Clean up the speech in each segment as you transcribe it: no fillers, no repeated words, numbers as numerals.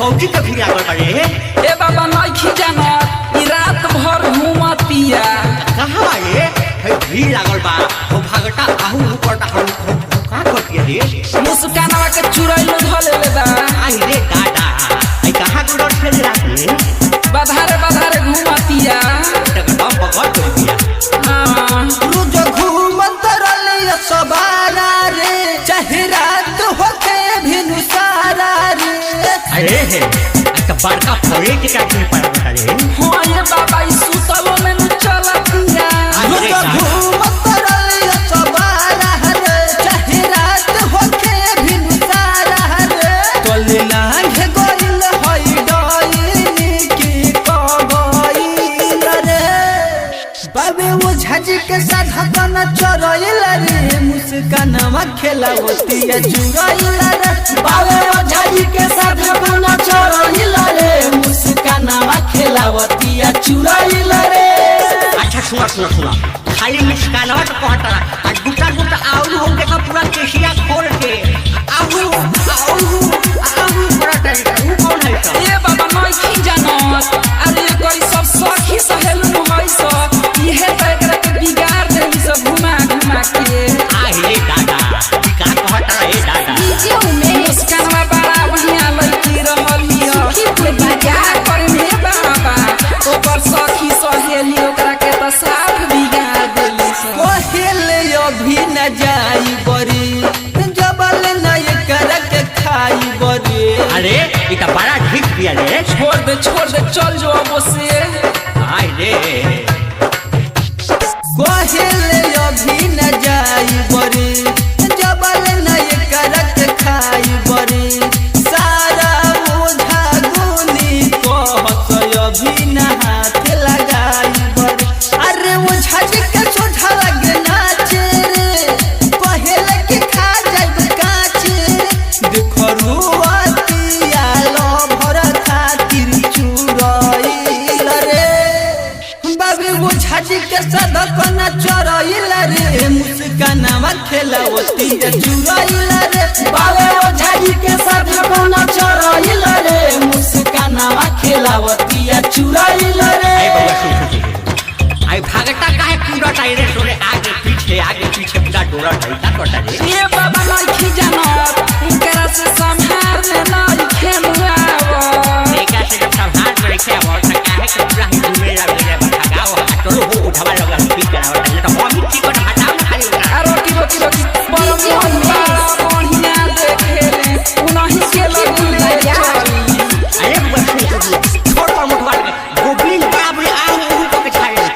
कौची के भी लागल बारे ए बाबा नइखी जाना ई रात भर घूमतिया कहां आए है भी लागल बा ओ भागटा आहू ऊपरटा हम का करतिया रे मुस्कानवा के चुरैलो धलेले बा आई रे दादा आई कहां गुडर से राखले बधारे घूमतिया एकदम पकड़ कर दिया हां रोज घूमत रहले सवारा रे चाहे रात होके भी नुसारा रे अरे हे तो बड़का फोड़े के का नहीं पड़ा बता रे हां ये बाबा ई सुतलो में न चलतिया रोज घूमत रहले सवारा रे चाहे रात होके भी नुसारा रे चले लांघ गइल हई डाइनी की कबइल रे बाबे वो झाजी के साथ हकन चरइल रे मुस्कानवा खेलावतिया चुरइल रे बाबे वो झाजी के साथ हकन चरइल रे मुस्कानवा खेलावतिया चुरइल रे अच्छा सुना खाली मुस्कानवा तो कहता आ गुटा आउर हो के पूरा केशिया खोल के आउर पूरा टाइम उ कौन है तो ए बाबा नइखी जाना अरे कोई सब सखी सहेलु होई सो इहे त एकरा के बिगाड़ देली सब घुमा के रे दादा ई का कहता रे दादा डीजे में मुस्कानवा बड़ा बढ़िया लइकी रहलियो के बिगाड़ करे में बाबा ओकर सखी सहेली ओकरा के त साफ बिगाड़ देली सब कोहेले अभी न जाई बरी जबल न कर के खाई बरी अरे ई त बड़ा ठीक दिया रे छोड़ दे चल जो अब से आई रे कोहेले अभी न जाई बरी जबल न कर के खाई बरी सारा ओझा गुनी कहत अभी न हाथ लगाई बरी अरे ओझा जी के सोझा लगे नाचे रे कोहेले के खा जाई काचे देखो रुआतिया लो भर खातिर चुरइल रे बाबे ओझा जी के सदकन चरइल रे मुस्कानवा खेलावतिया चुरइल रे बाबे ओझा जी के सदकन चरइल रे मुस्कानवा खेलावतिया चुरइल रे आई भागटा काहे पूरा टाइरे सोरे आगे पीछे पूरा डोरा ढलता कोटा रे ये बाबा नइखी जाना इनकरा से संहार में नइखे मुआवो देखा से जब संहार में रखे और काहे के पूरा ही घूमे लगे रे भगाओ चलो वो उठावा लगा पीट कराओ तो हम ही ठीक कर हटाओ खाली रोकी बड़ बढ़िया देखेले उनही के लगले चली अरे बस छोड़ पर मुठवा गोविंद बाबू आऊ को के खाए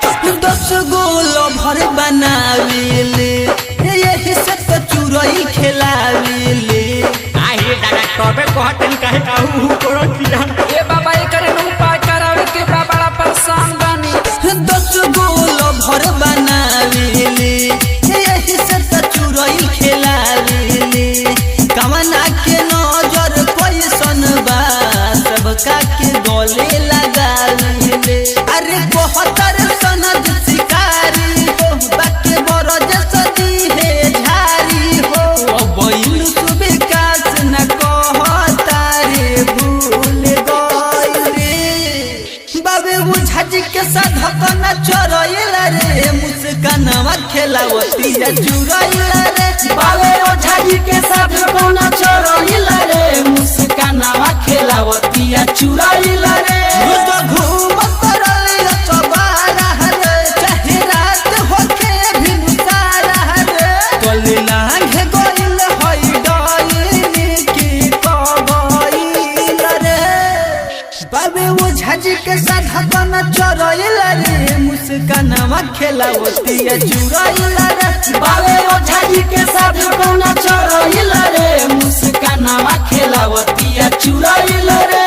10 गोल भर बनावेले यही से तो चुरई खेलावेले आहे दादा तबे कहतन काहे आऊ करो किया ए बाबा एकरे न उपाय करावे के बड़ा परेशान बानी 10 गोल भर बनावेले यही से तो चुरई खेलावेले कवना के नजर कैसन बा सबका के गले लगावेले अरे 72 सनद शिकारी हो बाके बरज सदी है झारी हो बैल सुविकास न कहता रे भूल गइल रे बाबे ओझा जी के साधकन चरइल रे मुस्कानवा खेलावतिया चुरइल रे बाबे ओझा जी के साधकन चरइल रे मुस्कानवा खेलावतिया चुरइल रे रोज घूमत रहले सवारा रे चाहे रात होके भी नुसारा रे चले लांघ गइल हई डाइनी की कबइल रे बाबे ओझा जी के साथ हकन चरइल रे मुस्कानवा खेलावतिया चुरइल रे बाबे ओझा जी के साथ हकन चरइल रे मुस्कानवा खेलावतिया चुरइल रे।